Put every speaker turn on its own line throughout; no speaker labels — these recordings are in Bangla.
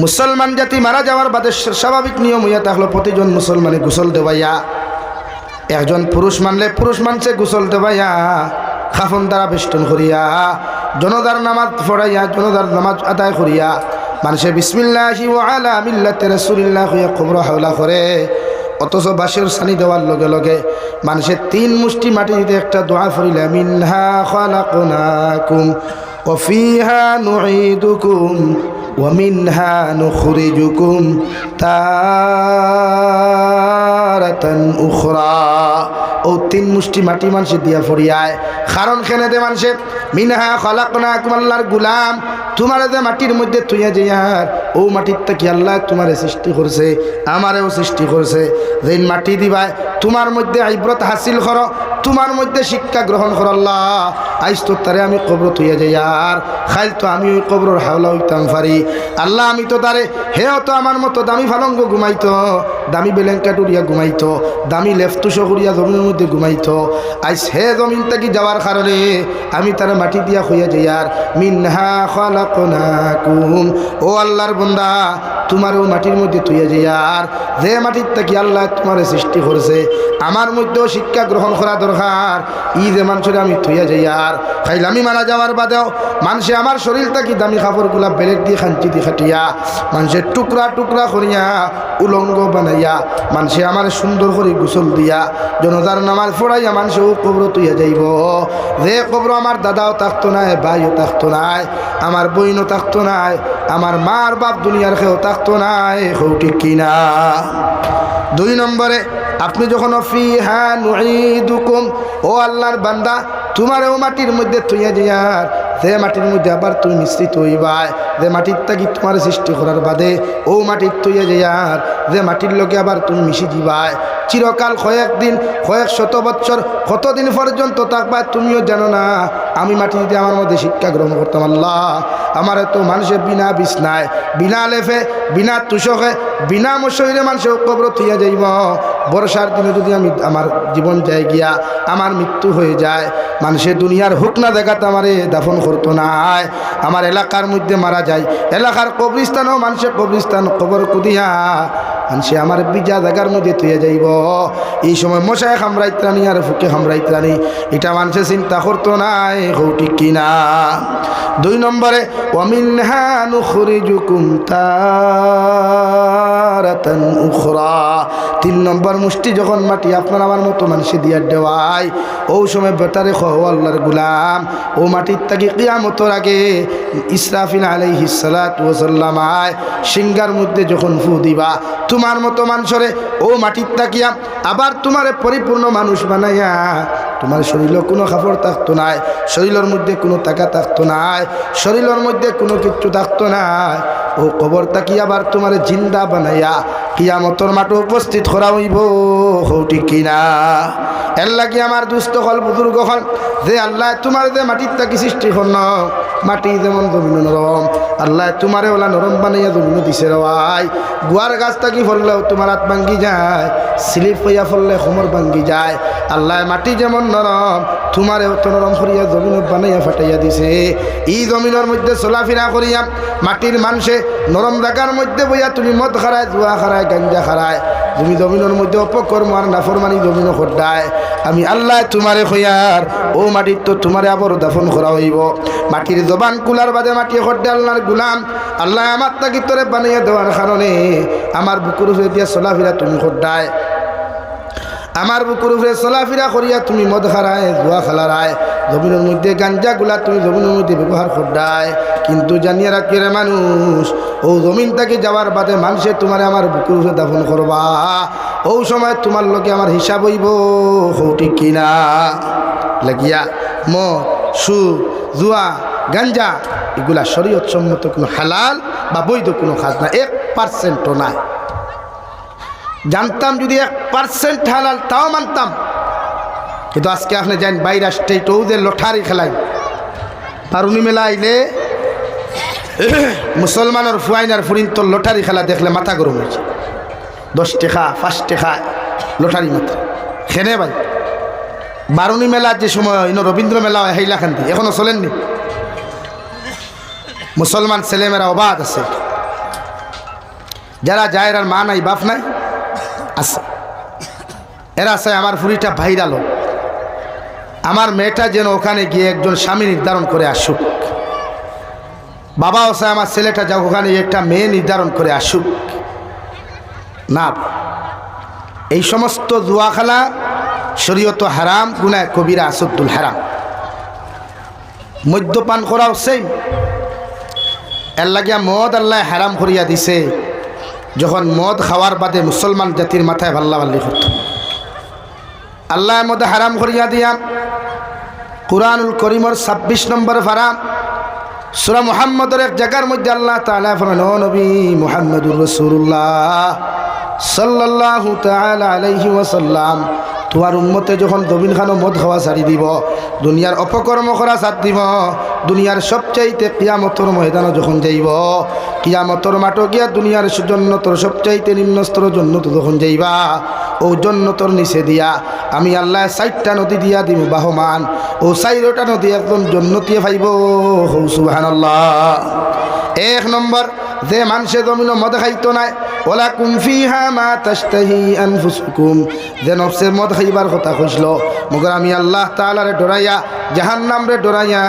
মুসলমান জাতি মারা যাওয়ার বাদে স্বাভাবিক নিয়ম হইয়া থাকলো প্রতিজন মুসলমানে গোসল দেবাইয়া, একজন পুরুষ মানলে পুরুষ মানছে গোসল দেবাইয়া খাফন দ্বারা বেষ্টন করিয়া জনদার নামাজ পড়াইয়া জনদার নামাজ আদায় করিয়া মানুষে বিসমিল্লাহি ওয়া আলা মিল্লাতি রাসূলিল্লাহ হইয়া কবর হাওলা করে। অথচ বাঁশের সানি দেওয়ার লগে লগে মানুষের 3 মুষ্টি মাটি দিতে একটা দোয়া পড়িলা, মিনহা খালাকনাকুম ওয়া ফিহা নুঈদুকুম ওয়া মিনহা নুখরিজুকুম তারাতান উখরা। ও 3 মুষ্টি মাটি মানুষে দিয়া ফরিয়ায়, কারণ খেনে দে মানুষে মিনহা খালাকনাকুম, আল্লাহর গুলাম তোমারে যে মাটির মধ্যে তুইয়া যাইয়ার ও মাটির থেকে আল্লাহ তোমারে সৃষ্টি করছে, আমারেও সৃষ্টি করছে। যেই মাটি দিবাই তোমার মধ্যে ইবরত হাসিল করো, তোমার মধ্যে শিক্ষা গ্রহণ করো। আল্লাহ আইস তো তারে আমি কবর তুইয়া যাইয়ার খাইল তো আমি ওই কবরের হাওলা হইতাম পারি। আল্লাহ আমি তো তারে হেও তো আমার মতো দামি ফালঙ্গ ঘুমাইতো, দামি বেলেঙ্কাট উড়িয়া ঘুমাইতো, দামি লেফতুস করিয়া জমিনের মধ্যে ঘুমাইতো। আইস হে জমিন থেকে যাওয়ার কারণে আমি তারা মাটি দিয়া হইয়া যাইয়ার মিনহা খালাকনাকুম। ও আল্লাহর বান্দা তোমারও মাটির মধ্যে তুইয়া যাইয়ার যে মাটির থেকে আল্লাহ তোমারে সৃষ্টি করেছে, আমার মধ্যেও শিক্ষা গ্রহণ করা দরকার। ই যে মানুষের আমি তুইয়া যাইয়ার খাইলে আমি মারা যাওয়ার বাদেও মানুষে আমার শরীর থেকে দামি কাপড়গুলা বেলেট দিয়ে খাঞ্চি দিয়ে খাটিয়া মানুষের টুকরা টুকরা করিয়া উলঙ্গ বানাইয়া মানুষে আমার সুন্দর করে গোসল দিয়া জনতার নামাজ পড়াইয়া মানুষেও কবর তুইয়া যাইব। যে কবর আমার দাদাও থাকতো নাই, ভাইও থাকতো নাই, আমার বইনও থাকতো নাই, আমার মার বাপ দুনিয়ার কেউ থাকতো নাই, কেউ ঠিক কিনা। 2 নম্বরে আপনি যখন ফিহা নুঈদুকুম, ও আল্লাহর বান্দা তোমারও মাটির মধ্যে তুইয়া যাইয়ার যে মাটির মধ্যে আবার তুমি মিশ্রিত হইবাই, যে মাটির তাকি তোমার সৃষ্টি করার বাদে ও মাটির তুইয়া যাইয়ার যে মাটির লোকে আবার তুমি মিশি দিবাই চিরকাল কয়েকদিন কয়েক শত বৎসর কতদিন পর্যন্ত থাকবা তুমিও জানো না। আমি মাটি দিতে আমার মধ্যে শিক্ষা গ্রহণ করতাম। আল্লাহ আমার তো মানুষের বিনা বিছনায় বিনা লেফে বিনা তুষকে বিনা মশইরে মানুষের কবর তুইয়া যাইব। বর্ষার দিনে যদি আমি আমার জীবন যায় গিয়া আমার মৃত্যু হয়ে যায়, মানুষের দুনিয়ার হুক না দেখাতে আমারে দাফন করতো নাই। আমার এলাকার মধ্যে মারা যায়, এলাকার কবরিস্তানও মানুষের কবরিস্তান কবর কুদিয়া মানুষে আমার বিজা জায়গার মধ্যে তুইয়া যাইব। এই সময় মশায় খামরাইত্রানি আর ফুকে খামরাইত্রানি এটা মানুষে চিন্তা করতো নাই, ঠিক কিনা। 2 নম্বরে ওয়ামিনহা নুখরিজুকুম তারাতান উখরা। 3 নম্বর মুষ্টি যখন মাটি আপনার আমার মতো মানুষে দিয়া দেওয়াই ও সময় বেটারে খো আল্লাহর গুলাম ও মাটির তাকে কিয়ামতের আগে ইসরাফিল আলাইহিস সালাতু ওয়াস সালাম সিংহার মধ্যে যখন ফু দিবা তোমার মতো মানুষরে ও মাটির তাকিয়া আবার তোমারে পরিপূর্ণ মানুষ বানাইয়া তোমার শরীরে কোনো কাপড় থাকতো নাই, শরীরের মধ্যে কোনো টাকা থাকতো নাই, শরীরের মধ্যে কোনো কিছু থাকতো নাই। ও কবর তাকি আবার তোমার জিন্দা বানাইয়া কিয়ামতের মাঠে উপস্থিত করা হইব, ঠিক কিনা। এর লাগি আমার দুস্থ হল বুজুর্গ হল যে আল্লাহ তোমার যে মাটির তাকি সৃষ্টি করল, মাটি যেমন জমিন নরম, আল্লাহ তোমারে ওলা নরম বানাইয়া জমিন দিছে রওয়াই। গুয়ার গাছ থাকি ফললেও তোমার হাত ভাঙ্গি যায়, স্লিপ হইয়া ফললে কোমর ভাঙ্গি যায়। আল্লাহ মাটি যেমন নরম তোমারেও তো নরম করিয়া জমিন বানাইয়া ফাটাইয়া দিছে। এই জমিনের মধ্যে চলাফেরা করিয়া মাটির মানুষে নরম জায়গার মধ্যে বইয়া তুমি মদ খারায়, জুয়া খারায়, গাঞ্জা খারায়, তুমি জমিনের মধ্যে অপকর্ম আর নাফরমানি জমিন খড্ডায়। আমি আল্লাহ তোমারে হইয়ার ও মাটির তো তোমারে আবার দাফন করা হইব। মাটির জবান কুলার বাদে মাটি খড্ডে আল্লাহর গুলাম আল্লাহ আমার তাকি তোরে বানাইয়া দেওয়ার কারণে আমার বুকুর উপরে দিয়া চলাফেরা তুমি খড্ডায়, আমার বুকুর উপরে চলাফেরা করিয়া তুমি মদ খারায়, জুয়া খেলারায়, জমিনের মধ্যে গাঞ্জাগুলা তুমি জমিনের মধ্যে ব্যবহার করডায়। কিন্তু জানিয়ে রাখি রে মানুষ, ও জমিন থেকে যাওয়ার বাদে মানুষে তোমার আমার বুকুর উপরে দাফন করবা, ও সময় তোমার লোকে আমার হিসাব হইব, ঠিক কিনা। লাগিয়া মদ, সুদ, জুয়া, গাঞ্জা এগুলা শরীয়ত সম্মত কোনো হালাল বা বৈধ কোনো কাজ না, 1% নাই। জানতাম যদি 1% হালাল তাও মানতাম, কিন্তু আজকে আপনি জানেন বাইরে স্টেটও যে লটারি খেলাই পারুনি মেলা আইলে মুসলমানের ফুয়াইনার ফুরিন তো লটারি খেলা দেখলে মাথা গরম হয়েছে। 10 টাকা 5 টাকা লটারি মাত্র খেনে ভাই। বারুনি মেলা যে সময় রবীন্দ্র মেলা হয় হাইলাকান্দি এখনো চলেননি। মুসলমান ছেলেমেয়েরা অবাধ আছে, যারা যায় এরার মা নাই বাপ নাই আছে, এরা চায় আমার ফুরিটা ভাইরাল হোক, আমার মেয়েটা যেন ওখানে গিয়ে একজন স্বামী নির্ধারণ করে আসুক। বাবাও চায় আমার ছেলেটা যা ওখানে একটা মেয়ে নির্ধারণ করে আসুক। না, এই সমস্ত জুয়া খেলা শরীয়ত হারাম, গুনাহ কবিরা আসুদ্দুল হারাম। মদ্যপান করাও সেম, এর লাগিয়া মদ আল্লাহ হারাম করিয়া দিছে। যখন মদ খাওয়ার বাদে মুসলমান জাতির মাথায় ভাল্লা ভাল্লি করত, আল্লাহ মদ হারাম করিয়া দিয়া কুরআনুল করিমর 26 নম্বর পারা সূরা মুহাম্মদের এক জায়গার মধ্যে আল্লাহ তাআলা ফরমান, ও নবী মুহাম্মদুর রাসূলুল্লাহ সাল্লাল্লাহু তাআলা আলাইহি ওয়াসাল্লাম, তোমার উম্মতে যখন দবিন খানো মদ খাওয়া ছাড়ি দিব, দুনিয়ার অপকর্ম করা ছাড় দিব, দুনিয়ার সবচাইতে কিয়ামতের ময়দানে যখন যাইব, কিয়ামতের মাঠে গিয়া দুনিয়ার জন্নতর সবচাইতে নিম্নস্তর জন্নত যখন যাইবা, ও জন্নতর নিচে দিয়া আমি আল্লাহ 4টা নদী দিয়া দিব বাহমান, ও 4টা নদী একদম জন্নতিয়ে পাইব। সুবহানাল্লাহ। 1 নম্বর, যে মানুষে জমিন মদ খাইতো নাই, ওয়ালাকুম ফিহা মা তাশতাহি আনফুসুকুম, যে নফসের মদ খাইবার কথা কইছিল, মগর আমি আল্লাহ তাআলারে ডরাইয়া, জাহান্নামরে ডরাইয়া,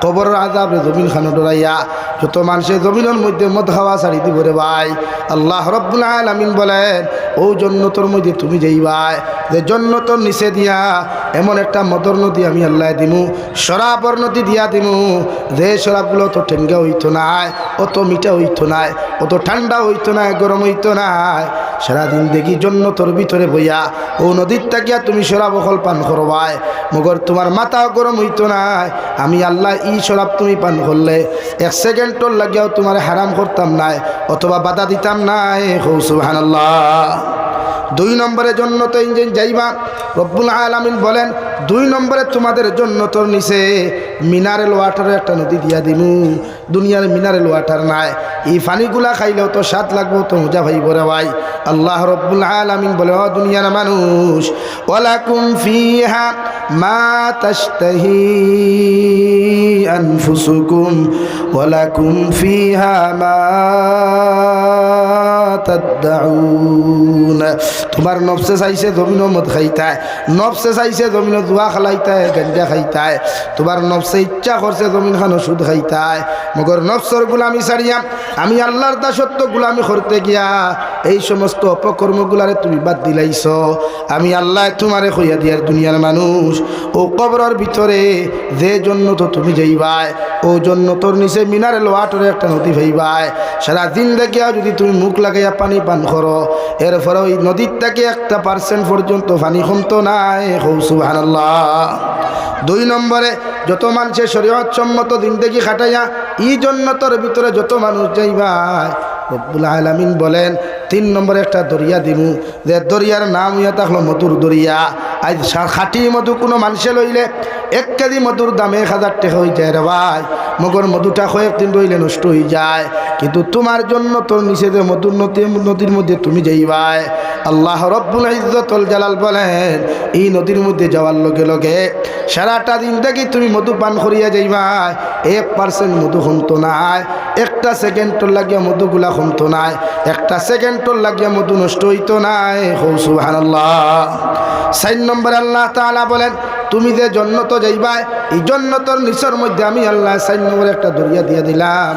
কবরের আযাবরে জমিন খানো ডরাইয়া যত মানুষের জমিনের মধ্যে মদ খাওয়া ছাড়ি দিব রে ভাই, আল্লাহ রাব্বুল আলামিন বলেন, ও জন্নতর মধ্যে তুমি যাইবাই, যে জন্নতর নিচে দিয়া এমন একটা মদর নদী আমি আল্লাহ দিমু, শরাবর নদী দিয়া দিমু, যে শরাবগুলো তো ঠেঙ্গা হইতো নাই, অত মিঠা হইতো নাই, অত ঠান্ডা হইতো না, গরম হইতো না, সারাদিন দেখি জন্নতর ভিতরে বইয়া ও নদীর তাকিয়া তুমি শরাব অকল পান করবাই, মগর তোমার মাথা গরম হইতো না। আমি আল্লাহ ই শরাব তুমি পান করলে 1 সেকেন্ডর লাগিয়াও তোমার হারাম করতাম নাই, অথবা বাধা দিতাম নাই। সুবহানাল্লাহ। 2 নম্বরের জন্য তো ইঞ্জিন যাইবা, রব্বুল আলামিন বলেন 2 নম্বরে তোমাদের জন্য তোর নিচে মিনারেল ওয়াটারের একটা নদী দিয়া দিমু, দুনিয়ার মিনারেল ওয়াটার নাই, এই পানিগুলা খাইলেও তো স্বাদ লাগবো, তো মজা ভাইব রে ভাই। আল্লাহ রব্বুল আলামিন বলে, ও দুনিয়ার মানুষ, ওয়ালাকুম ফিহা মা তাশতাহি আনফুসুকুম ওয়ালাকুম ফিহা মা তাদউন, তোমার নফসে চাইছে জমিন মদ খাইতায়, নফসে চাইছে জমিন জুয়া খালাইতায়, গাঞ্জা খাইতায়, তোমার নফসে ইচ্ছা করছে জমিন খানো সুদ খাইতায়, মগর নফসর গুলামি ছাড়িয়া আমি আল্লাহর দাসত্ব গুলামি করতে গিয়া এই সমস্ত অপকর্মগুলারে তুমি বাদ দিলাইছ। আমি আল্লাহ তোমারে কইয়া দিয়ার দুনিয়ার মানুষ, ও কবরের ভিতরে যে জন্য তো তুমি যাইবাই, ও জন্য তোর নিচে মিনারেল ওয়াটারে একটা নদী ভাইবাই, সারা দিন দেখিয়া যদি তুমি মুখ লাগাইয়া পানি পান করো, এরপরে ওই নদীর থেকে 1% পর্যন্ত পানি কমতো নাই। সুবহানাল্লাহ। 2 নম্বরে, যত মানুষের শরীয়ত সম্মত জিন্দেগি খাটাইয়া এই জন্নতর ভিতরে যত মানুষ যাইবাই, রব্বুল আলামিন বলেন 3 নম্বরে একটা দরিয়া দিমু, যে দরিয়ার নাম হইয়া থাকলো মধুর দরিয়া। আজ খাঁটি মধু কোনো মানুষে লইলে 1 কেজি মধুর দাম 1000 টাকা হয়ে যায় রে ভাই, মগর মধুটা কয়েকদিন রইলে নষ্ট হয়ে যায়, কিন্তু তোমার জন্য তোর নিচে যে মধুর নদীর মধ্যে তুমি যাইবাই, আল্লাহ রব্বুল ইজ্জতুল জালাল বলেন, এই নদীর মধ্যে যাওয়ার লগে লগে সারাটা দিন থেকে তুমি মধু পান করিয়া যাইবাই, 1% মধু কমতো নাই, 1টা সেকেন্ডর লাগিয়া মধুগুলা কমতো নাই, 1টা সেকেন্ডর লাগিয়া মধু নষ্ট হইতো নাই। সুবহানাল্লাহ। 4 নম্বরে আল্লাহ তাআলা বলেন, তুমি যে জন্নত যাইবাই, এই জন্নতর নিচের মধ্যে আমি আল্লাহ 4 নম্বরে একটা দরিয়া দিয়া দিলাম,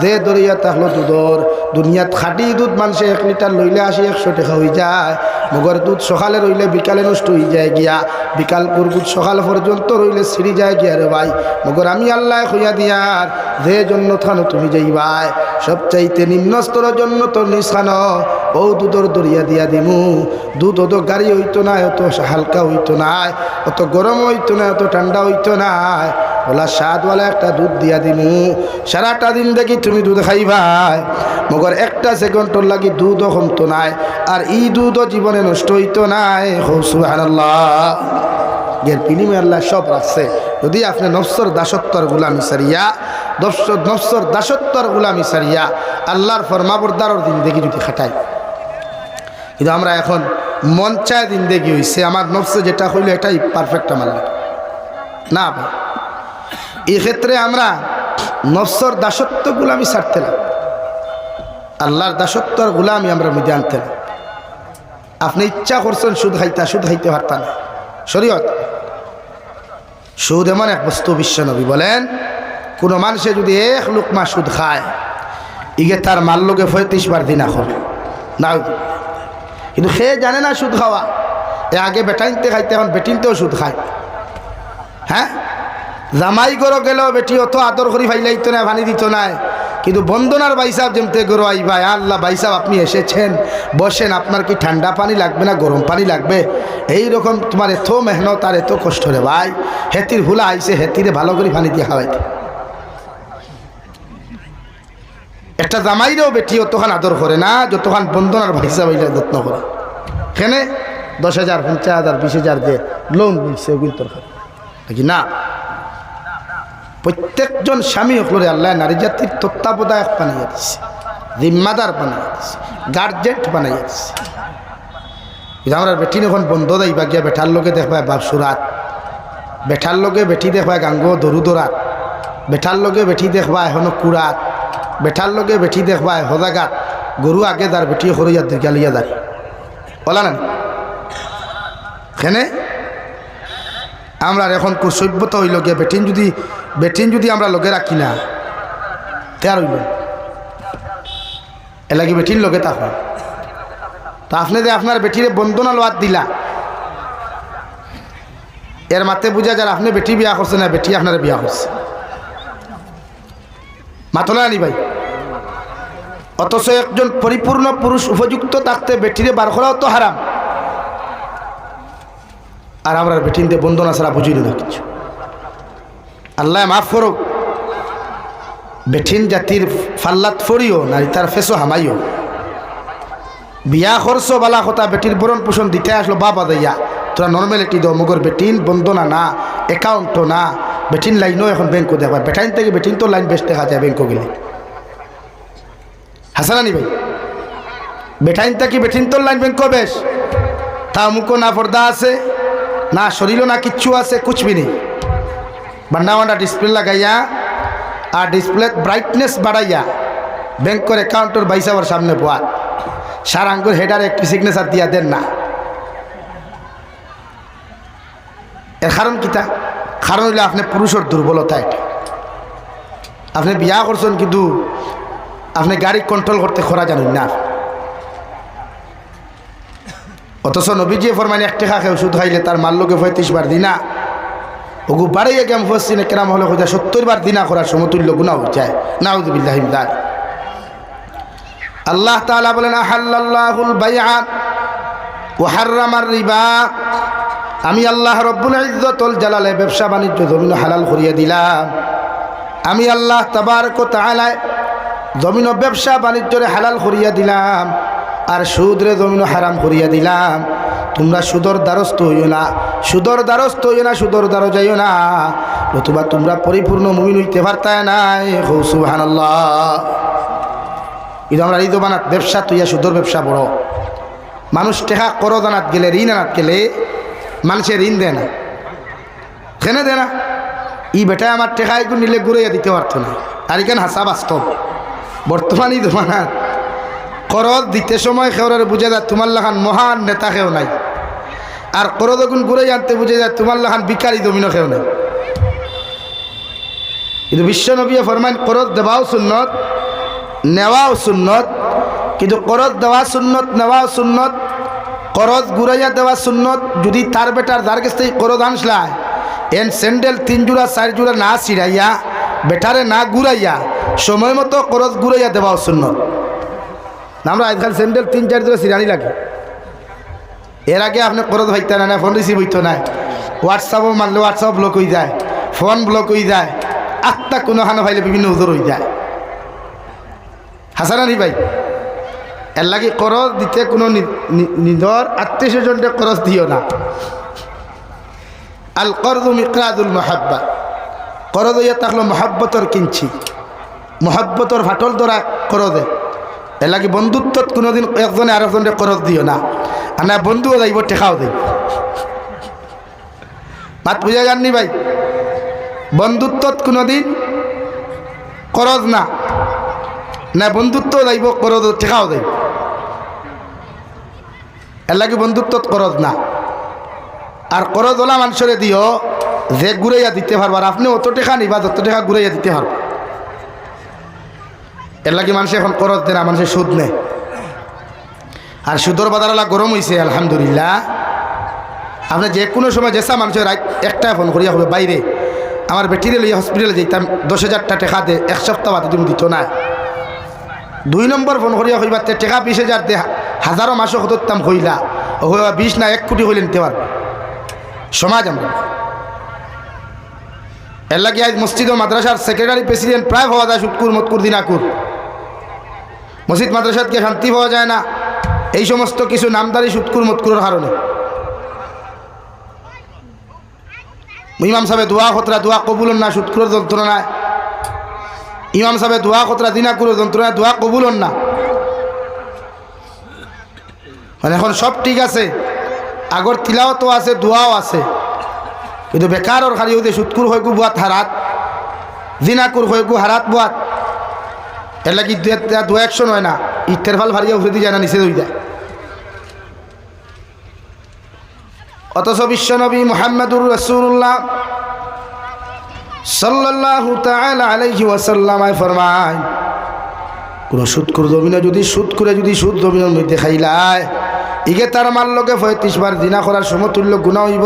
যে দরিয়া থাকলো দুধর। দুনিয়াত খাঁটি দুধ মানুষে 1 লিটার লইলে 80-100 টাকা হয়ে যায়, মগর দুধ সকালে রইলে বিকালে নষ্ট হয়ে যায় গিয়া, বিকাল দুধ সকাল পর্যন্ত রইলে ছিঁড়ি যায় গিয়া রে ভাই, মগর আমি আল্লাহ কইয়া দিয়ার যে জন্নত খানো তুমি যাইবাই, সবচাইতে নিম্নস্তরের জন্য তোর নিশানো ও দুধর দরিয়া দিয়া দিমু। দুধ অত গাড়ি হইতো না, অত হালকা হইতো না, অত গরম হইতো না, অত ঠান্ডা হইতো না, ওলা স্বাদওয়ালা একটা দুধ দিয়া দিমু, সারাটা দিন দেখি তুমি দুধ খাইবাই, মগর 1টা সেকেন্ডর লাগি দুধও কমতো নাই, আর এই দুধও জীবনে নষ্ট হইতো নাই। সুবহানাল্লাহ। এর বিনিময়ে আল্লাহ সব রাখছে, যদি আপনি নফসর দাসত্বর গুলামি সারিয়া, নফসর দাসত্বর গুলামি সারিয়া আল্লাহর ফরমাবরদারর জিন্দেগি যদি খাটাই। কিন্তু আমরা এখন মন চায় জিন্দেগি হইছে, আমার নফসে যেটা হইলো এটাই পারফেক্ট আমার না ভাই। এই ক্ষেত্রে আমরা নফসর দাসত্ব গুলামি ছাড়তে লাগবে। আল্লাহর দাসত্ব আর গোলামি আমরা মধ্যে আনতেন। আপনি ইচ্ছা করছেন সুদ খাইতে পারতাম না। শরীয়ত সুদ এমন এক বস্তু, বিশ্বনবী বলেন কোনো মানুষে যদি 1 লুকমা সুদ খায় ইগে তার মাল লোকে 35 বার দিনা হল না। কিন্তু সে জানে না সুদ খাওয়া। আগে বেটাইনতে খাইতে, এখন বেটিনতেও সুদ খায়। হ্যাঁ, জামাই গরো গেলেও বেটি অত আদর করি ফাইলাইতো না, ভানি দিত না। কিন্তু বন্দনার বাইসাব যেমতে গরো আই ভাই, আল্লাহ বাইসাব আপনি এসেছেন, বসেন, আপনার কি ঠান্ডা পানি লাগবে না গরম পানি লাগবে? এই রকম তোমার এত মেহনত আর এত কষ্ট রে ভাই। হেতির ভুলা আইসে, হেতিরে ভালো করে পানি দিয়ে খাওয়াইতে। একটা জামাইরেও বেটি অতখান আদর করে না যতখান বন্দনার ভাইসাব হইলে যত্ন করে। এখানে 10,000, 50,000, 20,000 দিয়ে লোন দিচ্ছে নাকি না? প্রত্যেকজন স্বামী হলে আল্লাহ নারী জাতির তত্ত্বাবধায়ক বানাইয়া দিচ্ছে, জিম্মাদার বানাইয়া দিচ্ছে, গার্জেন্ট বানাইয়া দিচ্ছে। আমরা বেটি এখন বন্ধ দেবা গিয়া বেঠার লোকে দেখবা বাপ সুরাত, বেঠার লোকে বেটি দেখবা গাঙ্গ দরুদরাত, বেঠার লোকে বেটি দেখবা এখনো কুড়াত, বেঠার লোকে বেটি দেখবা হজাগাত। গরু আগে দার বেটি হরিয়া দীর্ঘালিয়া দাঁড়ি বলা না। এখানে আমরা এখন সভ্যতা হইল গিয়া বেটিন যদি আমরা লগে রাখি না তেয়ার হইল এলাকি বেটির লগে তখন তা আপনি যে আপনার বেটিরে বন্দনা লোয়াত দিলা, এর মাতে বুঝা যার আপনি বেটি বিয়া করছে না বেটি আপনার বিয়া করছে। মাতলা আনি ভাই। অথচ একজন পরিপূর্ণ পুরুষ উপযুক্ত থাকতে বেটিরে বার করাও তো হারাম। আর আমরা বেটিন দিয়ে বন্দনা ছাড়া বুঝি না কিছু। আল্লাহ মাফ করুক। বেঠিন জাতির ফাল্লাত ফরিও নারী তার ফেসো হামাইও। বিয়া খরচ বালা কথা বেটির বরণ পোষণ দিতে আসলো বাবা দইয়া তোরা নর্মালিটি দাও মগর বেটিন বন্দনা না, অ্যাকাউন্টও না, বেটিন লাইনও এখন ব্যাংকও দেখবা। বেটাইন থেকে বেটিন তো লাইন বেশ দেখা যায় ব্যাংকও গেলে। হাসানানি ভাই, বেটাইন থেকে বেটিন তোর লাইন ব্যাংকও বেশ। তা মুখও না পর্দা আছে না, শরীরও না কিচ্ছু আছে, কুছবি নেই। বান্ডা বান্ডা ডিসপ্লে লাগাইয়া আর ডিসপ্লে ব্রাইটনেস বাড়াইয়া ব্যাংকের অ্যাকাউন্টের বাইসাবার সামনে পোয়া সার আঙ্গুর হেডার একটি সিগনেচার দিয়া দেন না। এর কারণ কিতা? কারণ হইলে আপনি পুরুষের দুর্বলতা। এটা আপনি বিয়া করছেন কিন্তু আপনি গাড়ি কন্ট্রোল করতে খরা জানেন না। অথচ নবীজি ফরমানি 1 টাকা খেয়ে ওষুধ খাইলে তার মাল লোকে 35 বার দিনা। ওগু বাড়াইয়া কেম ফসিনে কেরাম হলে খোঁজা 70 বার দিনা করার সমতুল্য গুণা হয়ে যায়। নাউযুবিল্লাহি মিন যালিক। আল্লাহ তাআলা বলেন আহাল্লাল্লাহুল বাইআ ওয়া হাররামার রিবা। আমি আল্লাহ রব্বুল ইজ্জতুল জালালে ব্যবসা বাণিজ্য জমিন হালাল করিয়া দিলাম। আমি আল্লাহ তাবারক ওয়া তাআলা জমিন ব্যবসা বাণিজ্যরে হালাল করিয়া দিলাম আর সুদরে জমিন হারাম করিয়া দিলাম। তোমরা সুদর দ্বারস্থ হইও না, সুদর দ্বারস্থ হইও না, সুদর দ্বারো যাইও না, নতুবা তোমরা পরিপূর্ণ মুমিন হইতে পারতায় নাই। সুবহানাল্লাহ। কিন্তু আমরা এই দোকানাত ব্যবসা তুইয়া সুদর ব্যবসা বড়। মানুষ টেকা করো দানাত গেলে ঋণ আনাত গেলে মানুষের ঋণ দেয় না, কেন দেয় না? ই বেটায় আমার টেকা একটু নিলে ঘুরাইয়া দিতে পারতো না। আর এখানে হাসা বাস্তব। বর্তমান এই দোকানাত করজ দিতে সময় খেওয়ার বুঝে যায় তোমার লাখান মহান নেতা খেও নাই, আর করজ যখন ঘুরাই আনতে বুঝে যায় তোমার লাখান বিকারি জমিনও খেও নাই। কিন্তু বিশ্বনবী ফরমান করজ দেওয়াও সুন্নত, নেওয়াও সুন্নত। কিন্তু করজ দেওয়া সুন্নত, নেওয়াও সুন্নত। করজ ঘুরাইয়া দেওয়া সুন্নত। যদি তার বেটার যার কাছ থেকে করজ আনসলায় এন স্যান্ডেল 3 জোড়া 4 জোড়া না ছিড়াইয়া বেটারে না ঘুরাইয়া সময় মতো করজ ঘুরাইয়া দেওয়াও সুন্নত। আমরা আজকাল স্যান্ডেল 3-4 জোড়া ছিড়ানি লাগে। এর আগে আপনি করজ ভাইতে না, ফোন রিসিভ হইতো না। হোয়াটসঅ্যাপও মানলে হোয়াটসঅ্যাপ ব্লক হয়ে যায়, ফোন ব্লক হয়ে যায়, আত্মা কোনো হানো ভাইলে বিভিন্ন উজোর হয়ে যায়। হাসানানি ভাই, এর লাগে করজ দিতে কোনো নিজর আত্মীয়-স্বজনকে করজ দিও না। আল করজু মিকরাদুল মুহাব্বা। করজ হইয়া থাকলো মহাব্বতর কিনছি, মহাব্বতর ফাটল ধরা করজে। এর লাগে বন্ধুত্বত কোনোদিন একজনে আরেকজনকে করজ দিও না। আর না বন্ধুও যাইব টেকাও দেব। মাত বুঝা যাননি ভাই? বন্ধুত্বত কোনোদিন করজ না, না বন্ধুত্ব যাইব করদ টেকাও যাইব এর লাগে বন্ধুত্ব করদ না আর করদ ওলা মানুষরে দিও যে ঘুরাইয়া দিতে পারবার আপনি অত টাকা নিবা যত টাকা ঘুরাইয়া দিতে পারব এর লাগে মানুষ এখন করদ দেয় না মানুষের সুদ নেয় আর সুদর বাজারওয়ালা গরম হয়েছে আলহামদুলিল্লাহ আপনি যে কোনো সময় যেসা মানুষের একটা ফোন করিয়া হবে বাইরে আমার বেটিরে লইয়া হসপিটালে যেতাম 10,000 টাকা দে এক সপ্তাহ বাদে তুমি দিত না 2 নম্বর ফোন করিয়া হইবার টাকা 20,000 দে হাজারো মাসও হতাম হইলা 20 না 1 কোটি হইলে নিতে পারবে সমাজ আমরা এর লাগে আজ মসজিদ ও মাদ্রাসার সেক্রেটারি প্রেসিডেন্ট প্রায় হওয়া যায় সুৎকুর মতকুর দিনাকুর মসজিদ মাদ্রাসাতকে শান্তি পাওয়া যায় না এই সমস্ত কিছু নামদারি সুৎকুর মতকুরের কারণে ইমাম সাহেব দোয়া খতরা দোয়া কবুলন না সুৎকুরের যন্ত্রণায় ইমাম সাহেব দোয়া খতরা দিনাকুরের যন্ত্রণায় দোয়া কবুলন না মানে এখন সব ঠিক আছে আগর তিলাওয়াতও আছে দোয়াও আছে কিন্তু বেকারর খালি হইতে সুৎকুর হইকু বুয়াত হারাত দিনাকুর হইকু হারাত বুয়াত এর লাগি দু একশন হয় না ইটের ফাল ভারিয়া উঠে যায় না নিচে হয়ে যায় অথচ বিশ্বনবী মুহাম্মদুর রাসূলুল্লাহ সাল্লাল্লাহু তাআলা আলাইহি ওয়াসাল্লাম ফরমায় কোন সুৎকুর জমিনে যদি সুদ করে যদি সুদ জমিনের মধ্যে খাইলায় ইগে তার মাল লোকে 35 বার জিনা করার সমতুল্য গুনাহ হইব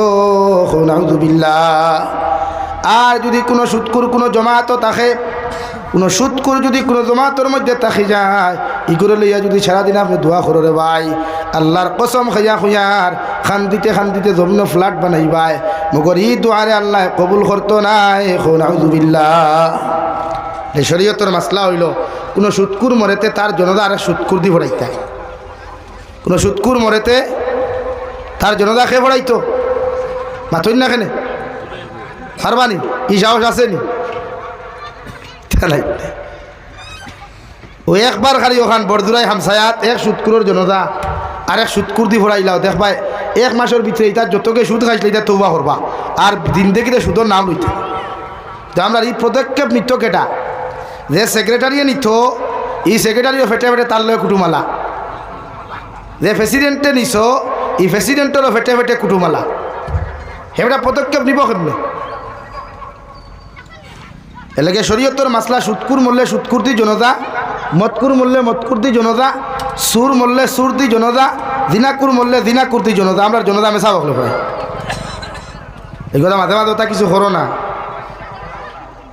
নাউযুবিল্লাহ আর যদি কোনো সুৎকুর কোনো জমাত থাকে কোনো সুৎকুর যদি কোনো জমাতের মধ্যে থাকি যায় ইগুলো লইয়া যদি সারাদিন আপনি দোয়া করো রে ভাই আল্লাহর কসম খাইয়া খুঁয়ার খান্দিতে জমিন ফ্ল্যাট বানাইবাই মগর ই দোয়ারে আল্লাহ কবুল করতো নাই নাউযুবিল্লাহ এই শরীয়তের মাসলা হইল কোনো সুৎকুর মরেতে তার জনতা আর সুৎকুর দি ভরাইতে কোনো সুৎকুর মরেতে তার জনতা খেয়ে ভরাইতো মাথুন না কেনে পারবানি ই সাহস আসেনি ও একবার খালি ওখান বরদুরাই হামসায়াত এক সুৎকুরের জনতা আর এক সুৎকুর দি ভরাইলাও দেখবাই 1 মাসের ভিতরে এটা যতকে সুদ খাইছিল এটা তৌবা করবা আর দিন দেখিতে সুদর নাম লইতে তো আমরা এই পদক্ষেপ নিত কেটা যে সেক্রেটারিয়ে নিত এই সেক্রেটারিও ফেটে ফেটে তার লয় কুটুমালা যে প্রেসিডেন্টে নিছ এই প্রেসিডেন্টেরও ফেটে ফেটে কুটুমালা সেটা পদক্ষেপ নিব কেমনে এলাকে শরীয়তর মাসলা সুৎকুর মূল্যে সুৎকুর দি জনতা মতকুর মূল্যে মতকুর দি জনতা সুর মূল্যে সুর দি জনতা দিনাকুর মূল্যে দিনাকুর দি জনতা আমরা জনতা মেশা বকলে পাই এই কথা মাঝে মাঝে ওটা কিছু করো না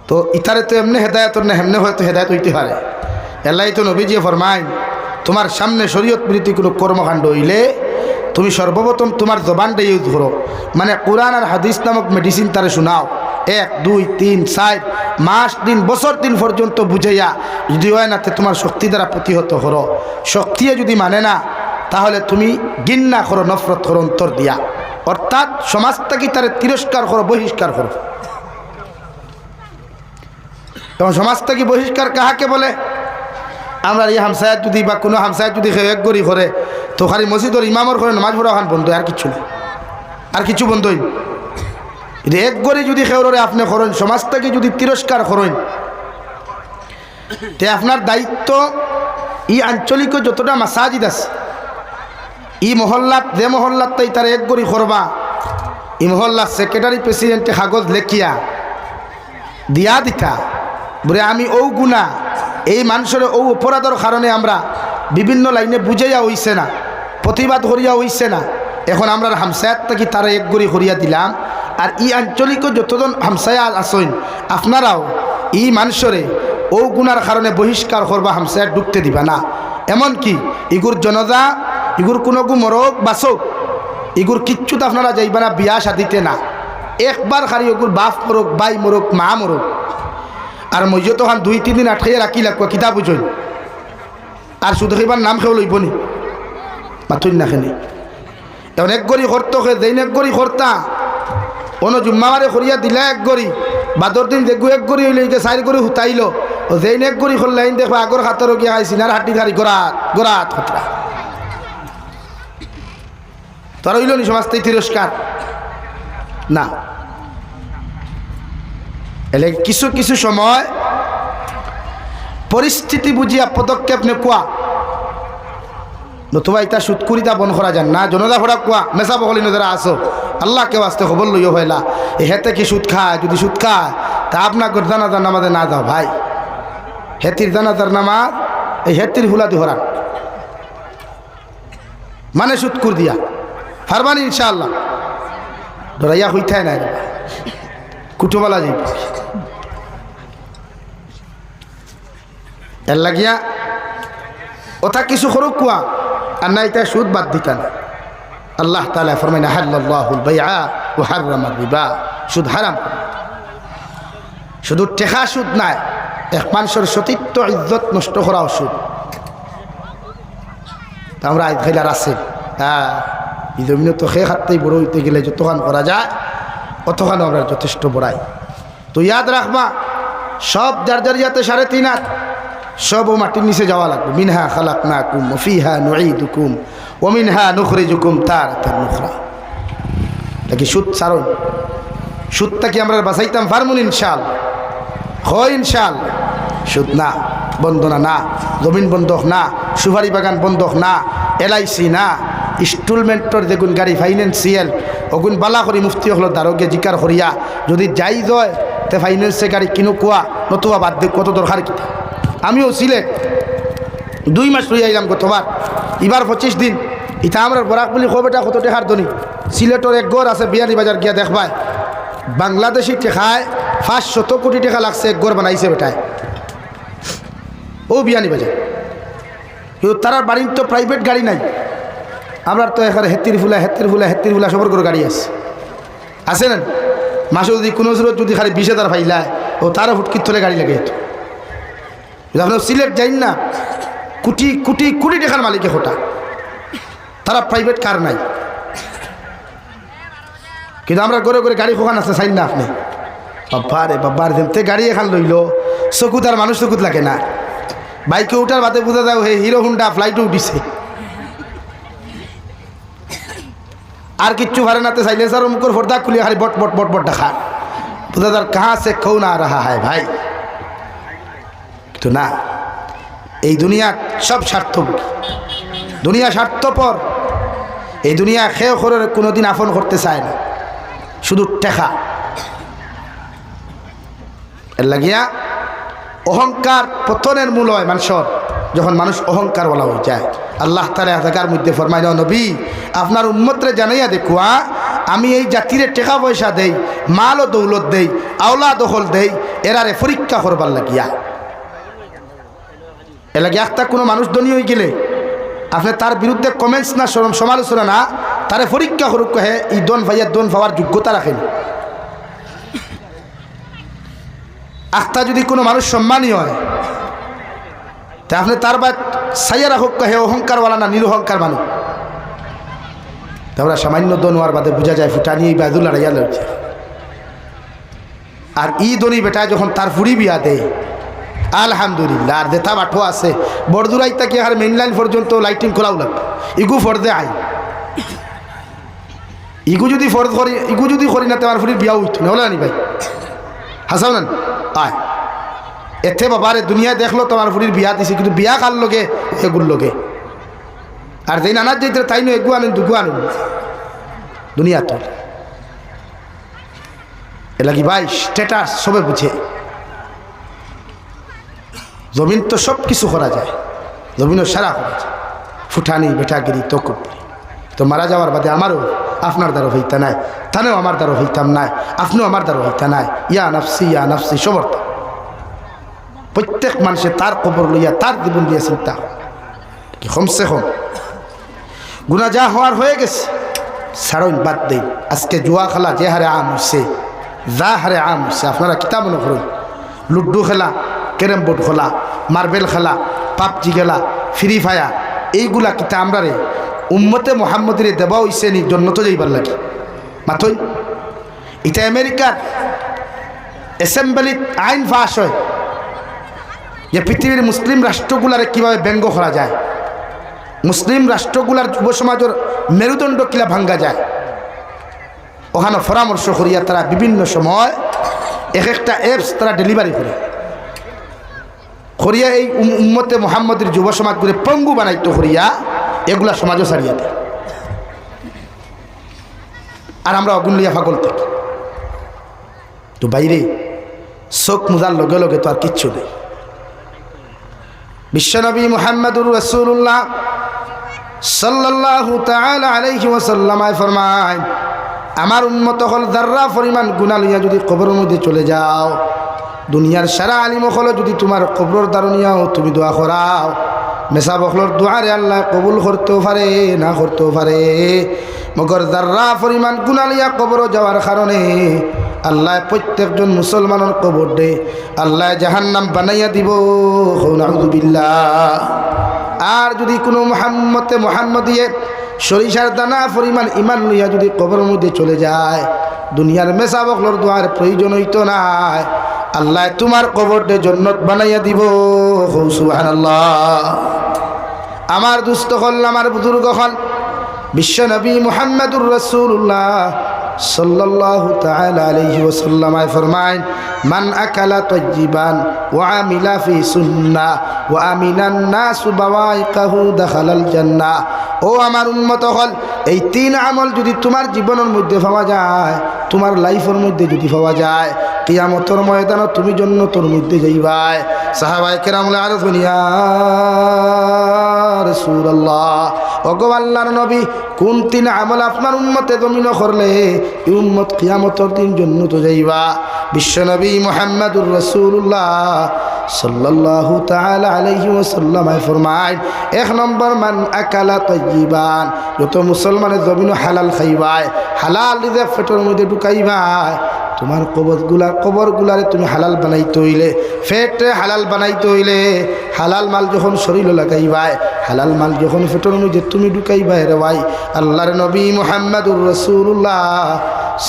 তো ইতারে তো এমনি হেদায়ত না হেমনে হয়তো হেদায়ত হইতে পারে এলাই তো নবীজি ফরমাই তোমার সামনে শরীয়ত বিরোধী কোনো কর্মকাণ্ড হইলে তুমি সর্বপ্রথম তোমার জবানটা ইউজ করো মানে কোরআন আর হাদিস নামক মেডিসিন তারে শোনাও 1 2 3 4 মাস দিন বছর দিন পর্যন্ত বুঝাইয়া যদি হয় না তোমার শক্তি দ্বারা প্রতিহত করো শক্তিয়ে যদি মানে না তাহলে তুমি ঘৃণা করো নফরত করো অন্তর দিয়া অর্থাৎ সমাজ থেকে তারে তিরস্কার করো বহিষ্কার করো তখন সমাজ থেকে বহিষ্কার কাহাকে বলে আমরা এই হামসায়াত যদি বা কোনো হামসায়াত যদি এক গড়ি করে তো খালি মসজিদর ইমামর করে নামাজ পড়া ওখান বন্ধ আর কিছু না আর কিছু বন্ধই এক গড়ি যদি খেউরে আপনি করেন সমাজ থেকে যদি তিরস্কার করেন তে আপনার দায়িত্ব ই আঞ্চলিক যতটা মাসাজিদ আছে ই মহল্লাত যে মহল্লাত তাই তার এক গড়ি করবা ই মহল্লার সেক্রেটারি প্রেসিডেন্টে কাগজ লেখিয়া দিয়া দিতা বলে আমি ও গুণা এই মানুষের ও অপরাধের কারণে আমরা বিভিন্ন লাইনে বুঝাইয়া হইছে না প্রতিবাদ করিয়া হইছে না এখন আমরা হামসায়াত থেকে তারা এক গড়ি করিয়া দিলাম আর ই আঞ্চলিক যতজন হামসায়া আসেন আপনারাও ই মানুষরে ও গুণার কারণে বহিষ্কার করবা হামসায়াত ঢুকতে দিবা না এমনকি ইগুর জনতা ইগুর কোনো মরক বাসক ইগুর কিচ্ছুত আপনারা যাইবা না বিয়া শাদিতে না একবার খালি ওগুর বাপ মরক বাই মরক মা মরক আর মইজ তখন 2-3 দিন আটকাইয়া রাখি লাগবা কিতাব বুঝই আর শুধু খাইবার নাম খেয়ে লইব নি মাথুন না খেনি এখন এক গড়ি করতো খে যেইন এক গড়ি করতা কোনো জুম্মাবারে করিয়া দিলা এক গড়ি বাদর দিন দেখু এক গড়ি হইলে 4 গড়ি হুতাইল যেইন এক গড়ি করলে আইন দেখো আগর খাতর গিয়া খাই সিনার হাঁটি ধারি গড়াত খতরা তোরা হইল নি সমাজটাই তিরস্কার না এলে কিছু কিছু সময় পরিস্থিতি বুঝিয়া পদক্ষেপ নে কোয়া নতুবা ইতা সুৎকুরিতা বন করা যান না জনতা ফোড়া কোয়া মেসা বকলি যারা আসো আল্লাহকে বাঁচতে খবর লইও হইলা এ হেতে কি সুদ খায় যদি সুদ খায় তা আপনার জানাজার নামাজে না যাও ভাই হেতির জানাজার নামাজ এই হেতির হুলাদি হরান মানে সুৎকুর দিয়া ফারবানি ইনশাআল্লাহ ডরাইয়া হইতাই নাই কুটুবালা যাই এর লাগিয়া ওটা কিছু করুক কুয়া আর না এটা সুদ বাদ দিতা না আল্লাহ তাআলা ফরমায় আহাল্লাল্লাহুল বাইআ ওয়া হাররামার রিবা সুদ হারাম শুধু টেকা সুদ নাই এক মানুষের সতীত্ব ইজ্জত নষ্ট করাও সুদ তা আমরা আজ খাইলার আছে হ্যাঁ এই জমিনে তো খেয়ে খাতেই বড় হইতে গেলে যতখান করা যায় অতখান আমরা যথেষ্ট বড়াই তো ইয়াদ রাখবা সব যার যার ইয়াতে 3.5 হাত সব মাটির নিচে যাওয়া লাগবে মিনহা খালাকনাকুম ওয়া ফিহা নুঈদুকুম ওয়া মিনহা নুখরিজুকুম তারাতান উখরা দেখি সুদ ছাড়ুন সুদটা কি আমরা বাঁচাইতাম ফার্মুন ইনশাআল্লাহ হয় ইনশাআল্লাহ সুদ না বন্ধনা না জমিন বন্ধক না সুপারি বাগান বন্ধক না LIC না ইনস্টলমেন্টর দেখুন গাড়ি ফাইন্যান্সিয়াল অগুন বালা করি মুফতি হল দারোগে জিকার করিয়া যদি যাই যায় তে ফাইন্যান্সে গাড়ি কিনো কোয়া নতুবা বাদ দিয়ে কত দরকার কি আমিও সিলেট 2 মাস রয়ে আইলাম গতবার এবার 25 দিন ইটা আমরা বরাক বলি খবেটা কত টাকার ধনী সিলেটর এক গড় আছে বিয়ানি বাজার গিয়া দেখবায় বাংলাদেশি টেকায় 500 কোটি টাকা লাগছে এক গড় বানাইছে বেটায় ও বিয়ানি বাজার কিন্তু তার বাড়ির তো প্রাইভেট গাড়ি নাই আমরা তো এখানে হেতির ফুলা সবর করে গাড়ি আছে না মাসে যদি কোনো যদি খালি 20,000 ফাইলায় ও তারও ফুটকির থলে গাড়ি লাগে আপনার সিলেট যাই না কোটি কোটি কোটি টাকার মালিকে হোটা তারা প্রাইভেট কার নাই কিন্তু আমরা করে করে গাড়ি খোকান আছে চাই না আপনি বাবার যেতে গাড়ি এখান লইল চকুত আর মানুষ চকুত লাগে না বাইকে উঠার বাদে বোঝা যাও হে হিরো হুন্ডা ফ্লাইটে উঠিছে আর কিচ্ছু ভারে নাতে সাইলেন্সার মুখর ফর্দা খুলিয়ে খালি বট বট বট বট দেখা বোঝা যার কাহা সে খৌ না রাহা হয় ভাই তো না এই দুনিয়া সব স্বার্থপর দুনিয়া স্বার্থপর এই দুনিয়া খেয়ে করে কোনোদিন আপন করতে চায় না শুধু টেকা এর লাগিয়া অহংকার পতনের মূল হয় মানুষের যখন মানুষ অহংকার বলা হয়ে যায় আল্লাহ তাআলা জায়গার মধ্যে ফরমায় নবী আপনার উম্মতরে জানাইয়া দেখুয়া আমি এই জাতিরে টাকা পয়সা দেই মাল ও দৌলত দেই আওলা দখল দেই এরারে পরীক্ষা করবার লাগিয়া এ লাগে একটা কোনো মানুষ ধনী হয়ে গেলে আপনি তার বিরুদ্ধে কমেন্টস না সমালোচনা না তারে পরীক্ষা করুক হে এই দন ভাইয়া দন পাওয়ার যোগ্যতা রাখেন আখতা যদি কোনো মানুষ সম্মানী হয় তা আপনি তার বাদ সাইয়া রাখুক হে অহংকারওয়ালা না নিরহংকার মানুষ তারপরে সামান্য দনোয়ার বাদে বোঝা যায় ফুটানি এই বাদু লড়াইয়া লড়ছে আর ই দনি বেটায় যখন তার ফুড়ি বিয়া দেয় আলহামদুলিল্লাহ আর দেতা বাঠো আছে বড়দুরাইতা কি আর মেইন লাইন পর্যন্ত লাইটিং খোলাও লাগবে ইগু ফর্দে আই ইগু যদি ফর্দ করি ইগু যদি করি না তোমার ফুড়ির বিয়া উঠতো না হলে নি ভাই হাসাও না আয় এতে বাবারে দুনিয়ায় দেখলো তোমার ফুড়ির বিয়া দিছে কিন্তু বিয়া কার লগে এগুর লগে আর যেই নানার যেতে তাই নো এগু আনেন দুগু আনুন দুনিয়া তো এ লাগি ভাই স্ট্যাটাস সবে বুঝে জমিন তো সব কিছু করা যায় জমিনও সারা করা যায় ফুটানি বেটাগিরি তো তো মারা যাওয়ার বাদে আমারও আপনার দ্বারা হইতা নাই তানেও আমার দ্বারা হইতাম নাই আপনিও আমার দ্বারা হইতা নাই ইয়া নাফসি সমর্থ প্রত্যেক মানুষে তার কবর লইয়া তার জীবন দিয়ে চিন্তা কি কমসে কম গুনাহ যা হওয়ার হয়ে গেছে ছাড়ুন বাদ দেই আজকে জুয়া খেলা যে হারে আম হচ্ছে যা হারে আম হচ্ছে আপনারা কিতাব মনে করুন লুড্ডু খেলা ক্যারেম বোর্ড খেলা মার্বেল খেলা পাবজি খেলা ফ্রি ফায়ার এইগুলা কিতা আমরা রে উম্মতে মোহাম্মদের দেওয়া হইছে নি জন্য তো যাইবার লাগে মাথই এটা আমেরিকার অ্যাসেম্বলিত আইন পাস হয় যে পৃথিবীর মুসলিম রাষ্ট্রগুলারে কীভাবে ব্যঙ্গ করা যায় মুসলিম রাষ্ট্রগুলার যুব সমাজের মেরুদণ্ড কিলা ভাঙ্গা যায় ওখানে পরামর্শ করিয়া তারা বিভিন্ন সময় এক একটা অ্যাপস তারা ডেলিভারি করে করিয়া এই উম্মতে মুহাম্মদের যুব সমাজ করে পঙ্গু বানাইতো করিয়া এগুলা সমাজও ছাড়িয়া দেয়। আর আমরা অগুন লিয়া ফাগল থাকি। তো বাইরে চোখ মুজার লগে লগে তো আর কিচ্ছু নেই। বিশ্বনবী মুহাম্মদুর রাসূলুল্লাহ সাল্লাল্লাহু তাআলা আলাইহি ওয়াসাল্লাম ফরমায়, আমার উম্মত হল যাররা পরিমাণ গুনাহ লইয়া যদি কবরের মধ্যে চলে যাও, দুনিয়ার সারা আলিম হল যদি তোমার কবরের দারুনিয়াও তুমি দোয়া করাও, মেসা বখলর দোয়ারে আল্লাহ কবুল করতেও পারে না করতেও পারে। মগর যাররা পরিমাণ গুনাহ লইয়া কবর যাওয়ার কারণে আল্লাহ প্রত্যেকজন মুসলমানের কবর দে আল্লাহ জাহান্নাম বানাইয়া দিব। নাউযুবিল্লাহ। আর যদি কোনো মুহাম্মদিয়ে সরিষার দানা পরিমাণ ইমান লইয়া যদি কবরের মধ্যে চলে যায়, দুনিয়ার মেসা বখলর দোয়ার প্রয়োজন হইতো না, আল্লাহ তোমার কবরটা জান্নাত বানাইয়া দিব। সুবহানাল্লাহ। আমার দুস্থ হল, আমার বুজুর্গ হল, বিশ্ব নবী মুহাম্মদুর রাসূলুল্লাহ সাল্লাল্লাহু তাআলা আলাইহি ওয়াসাল্লাম ফরমায়, মান আকালা তাইয়িবান ওয়া আমিলা ফি সুন্নাহ ওয়া আমিনান নাসু বাওয়াইকাহু দাখালাল জান্নাহ। ও আমার উম্মত হল, এই তিন আমল যদি তোমার জীবনের মধ্যে পাওয়া যায়, তোমার লাইফের মধ্যে যদি পাওয়া যায়, কিয়ামতের ময়দানে তুমি জান্নাতের মধ্যে যাইবাই। সাহাবায়ে কেরাম আরজ করিয়া রাসূলুল্লাহ, ওগো আল্লাহর নবী, কোন তিন আমল আপনার উম্মতে জমিন করলে এই উম্মত কিয়ামতের দিন জান্নাতে যাইবা? বিশ্বনবী মুহাম্মদুর রাসূলুল্লাহ সাল্লাল্লাহু তাআলা আলাইহি ওয়াসাল্লাম ফরমায়, এক নম্বর মান আকালা তাইয়িবান, যত মুসলমানের জমিন হালাল খাইবাই, হালাল রিজিক পেটের মধ্যে ঢুকাইবাই। তোমার কবরগুলারে তুমি হালাল বানাইতে হইলে, ফেটে হালাল বানাইতে হইলে, হালাল মাল যখন শরীরে লাগাইবাই, হালাল মাল যখন পেটের মধ্যে তুমি ঢুকাইবাই রে ভাই, আল্লাহর নবী মুহাম্মদুর রাসূলুল্লাহ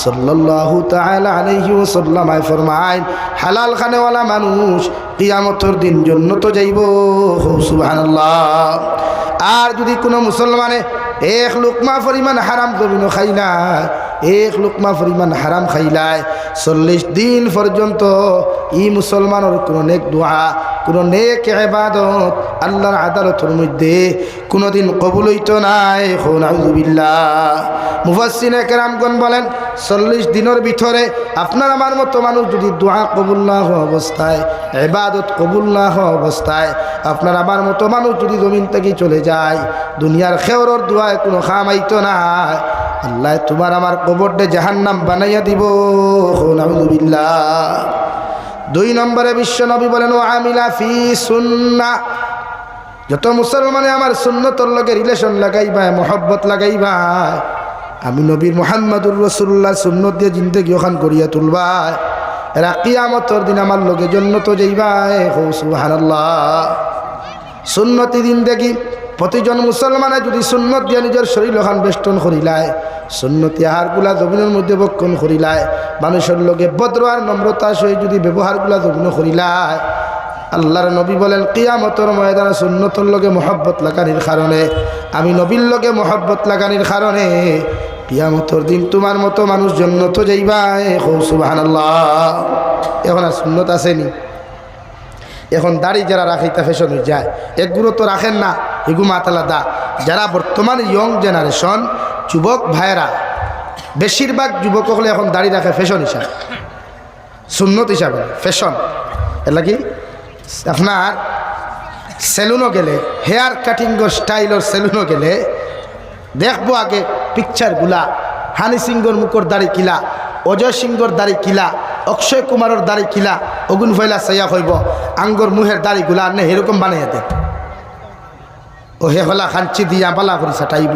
সাল্লাল্লাহু তাআলা আলাইহি ওয়াসাল্লাম ফরমায়, হালাল খানেওয়ালা মানুষ কিয়ামতের দিন জান্নাত যাইব। সুবহানাল্লাহ। আর যদি কোনো মুসলমানে এক লুকমা পরিমাণ হারাম জমিন খাইলায়, এক লুকমা পরিমাণ হারাম খাইলায়, 40 দিন পর্যন্ত ই মুসলমানের কোনো নেক দোয়া, কোনো নেক ইবাদত আল্লাহর আদালতের মধ্যে কোনোদিন কবুল হইতো নাই। নাউযুবিল্লাহ। মুফাসসিরে কেরামগণ বলেন, 40 দিনের ভিতরে আপনার আমার মতো মানুষ যদি দোয়া কবুল না হওয়া অবস্থায়, ইবাদত কবুল না হওয়া অবস্থায় আপনার আমার মতো মানুষ যদি জমিন থেকে চলে যায়, দুনিয়ার খেওরের দোয়ায় কোনো খামাইতো না, আল্লাহ তোমার আমার কবরটা জাহান্নাম বানাইয়া দিব। নাউযুবিল্লাহ। 2 নম্বরে বিশ্ব নবী বলেন, ও আমিলা ফি সুন্নাহ, যত মুসলমানে আমার সুন্নতর লগে রিলেশন লাগাইবা, মোহব্বত লাগাইবা, আমি নবীর মুহাম্মদুর রাসূলুল্লাহ সুন্নত দিয়ে জিন্দেগি ওখান করিয়া তুলবা, এরা কিয়ামতের দিন আমার লগে জান্নাতে যাইবা। সুবহানাল্লাহ। সুন্নতি জিন্দেগি প্রতিজন মুসলমানে যদি সুন্নত দিয়ে নিজের শরীর ওখান বেষ্টন করিলায়, সুন্নতি আহারগুলা জমিনের মধ্যে বক্ষণ করিলায়, মানুষের লগে ভদ্র আর নম্রতার সহিত যদি ব্যবহারগুলা জমিন করিলায়, আল্লাহর নবী বলেন কিয়ামতের ময়দানে সুন্নতর লগে মোহব্বত লাগানির কারণে, আমি নবীর লগে মোহব্বত লাগানির কারণে কিয়ামতের দিন তোমার মতো মানুষ জান্নাতে যাইবা। সুবহানাল্লাহ। এখন আর সুন্নত আসেনি। এখন দাড়ি যারা রাখাইতে ফ্যাশন হয়ে যায়, একগুলো তো রাখেন না, এগু মাতালাদা। যারা বর্তমান ইয়ং জেনারেশন যুবক ভাইয়েরা, বেশিরভাগ যুবক হলে এখন দাড়ি রাখে ফ্যাশন হিসাবে, সুন্নত হিসাবে, ফ্যাশন। এর লাগি আপনার সেলুনও গেলে, হেয়ার কাটিংয়ের স্টাইলের সেলুনও গেলে দেখবো আগে পিকচারগুলা, হানি সিংহর মুখর দাড়ি কিলা, অজয় সিংহর দাড়ি কিলা, অক্ষয় কুমারের দাড়ি কিলা, অগুন ফয়লা সাইয়া হইব আঙ্গর মুহের দাড়িগুলা আনে এরকম বানাইয়া দেন। ও হে হলা খাঞ্চি দিয়া বালা করি সাটাইব,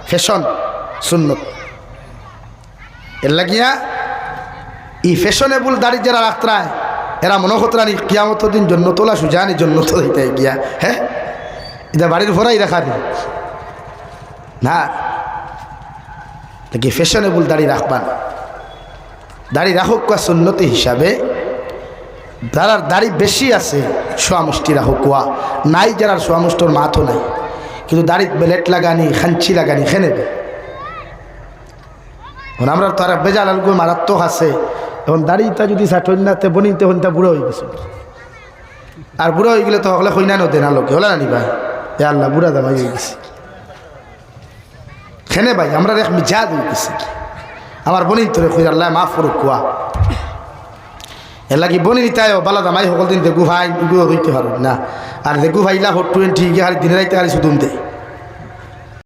ফ্যাশন সুন্নত। এর লাগিয়া ই ফ্যাশনেবল দাড়ি যারা রাখতায়, এরা মনে করতানি কিয়ামতের দিন জন্য তোলা সুজানি জন্য তো দিতে গিয়া, হ্যাঁ এটা বাড়ির ভরাই রাখা নি না, নাকি ফ্যাশনেবল দাড়ি রাখবান। দাড়ি রাখুক কোয়া সুন্নতি হিসাবে, যারার দাড়ি বেশি আছে সোয়া মুষ্টি রাখুক কোয়া, নাই যারার সোয়া মুষ্টর মাথও নাই, কিন্তু দাড়িত বেলেট লাগানি, খাঞ্চি লাগানি খেনেবে। আমরা তো আর বেজাল আলগো মারাত্মক আছে। এখন দাড়িটা যদি ষাটনাতে বনিতে হন তা বুড়ো হয়ে গেছে, আর বুড়া হয়ে গেলে তো হলে হই না নদে না লোকে হলে না নিবা এ আল্লাহ বুড়া দামাই হয়ে গেছে খেনে ভাই আমরা এক মিজাজ হয়ে গেছি আমার বনি তোরে খুঁজ আল্লাহ মাফ করুক কুয়া এর লাগি বনি নিতায় বালা দামাই সকল দিন দেখু ভাই হইতে পারো না আর দেখু ভাইলা 420 গিয়ে দিনে রাইতে হারি শুধুম দেয়